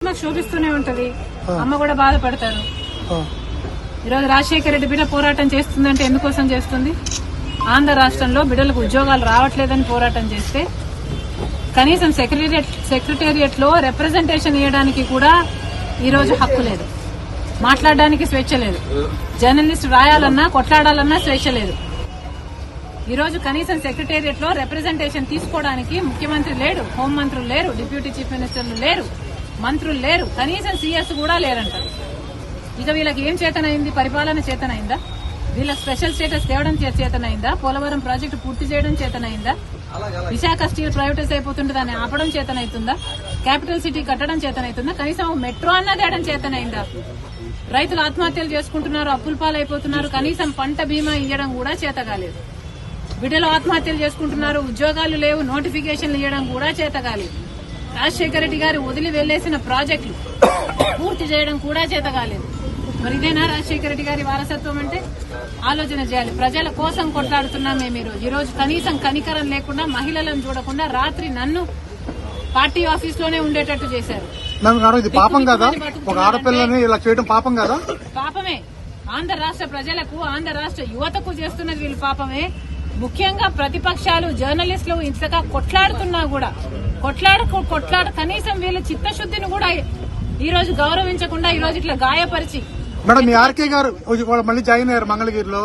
చూపిస్తూనే ఉంటది. అమ్మ కూడా బాధపడతారు. ఈరోజు రాజశేఖర రెడ్డి బిడ్డ పోరాటం చేస్తుందంటే ఎందుకోసం చేస్తుంది? ఆంధ్ర రాష్ట్రంలో బిడ్డలకు ఉద్యోగాలు రావట్లేదని పోరాటం చేస్తే కనీసం సెక్రటేరియట్ లో రిప్రజెంటేషన్ ఇవ్వడానికి కూడా ఈ రోజు హక్కు లేదు. మాట్లాడడానికి స్వేచ్ఛ లేదు. జర్నలిస్ట్ రాయాలన్నా కొట్లాడాలన్నా స్వేచ్ఛ లేదు. ఈ రోజు కనీసం సెక్రటేరియట్ లో రిప్రజెంటేషన్ తీసుకోవడానికి ముఖ్యమంత్రి లేడు, హోంమంత్రులు లేరు, డిప్యూటీ చీఫ్ మినిస్టర్లు లేరు, మంత్రులు లేరు, కనీసం సీఎస్ కూడా లేరంటారు. ఇక వీళ్ళకి ఏం చేతనైంది? పరిపాలన చేతనైందా? వీళ్ళకి స్పెషల్ స్టేటస్ తేవడం చేతనైందా? పోలవరం ప్రాజెక్టు పూర్తి చేయడం చేతనైందా? విశాఖ స్టీల్ ప్రైవేటైజ్ అయిపోతుంటే దాన్ని ఆపడం చేతనైతుందా? క్యాపిటల్ సిటీ కట్టడం చేతనైతుందా? కనీసం మెట్రో అన్నా తేయడం చేతనైందా? రైతులు ఆత్మహత్యలు చేసుకుంటున్నారు, అప్పుల పాలైపోతున్నారు, కనీసం పంట బీమా ఇవ్వడం కూడా చేత కాలేదు. బిడ్డలు ఆత్మహత్యలు చేసుకుంటున్నారు, ఉద్యోగాలు లేవు, నోటిఫికేషన్లు ఇవ్వడం కూడా చేత కాలేదు. రాజశేఖర రెడ్డి గారు వదిలి వెళ్లేసిన ప్రాజెక్టులు పూర్తి చేయడం కూడా చేత కాలేదు. మరి ఇదేనా రాజశేఖర రెడ్డి గారి వారసత్వం అంటే? ఆలోచన చేయాలి. ప్రజల కోసం కొట్లాడుతున్నామే. మీరు ఈ రోజు కనీసం కనికరం లేకుండా, మహిళలను చూడకుండా రాత్రి నన్ను పార్టీ ఆఫీస్ లోనే ఉండేటట్టు చేశారు. పాపం కదా? ఒక ఆడపిల్లని ఇలా చేయడం పాపం కదా? పాపమే. ఆంధ్ర రాష్ట్ర ప్రజలకు, ఆంధ్ర రాష్ట్ర యువతకు చేస్తున్నది వీళ్ళు పాపమే. ముఖ్యంగా ప్రతిపక్షాలు, జర్నలిస్టులు ఇంతగా కొట్లాడుతున్నా కూడా కొట్లాడ కనీసం వీళ్ళ చిత్తశుద్ధిని కూడా ఈ రోజు గౌరవించకుండా ఈ రోజు ఇట్లా గాయపరిచి. మేడం, మీ ఆర్కే గారు మళ్ళీ జాయిన్ అయ్యారు మంగళగిరిలో.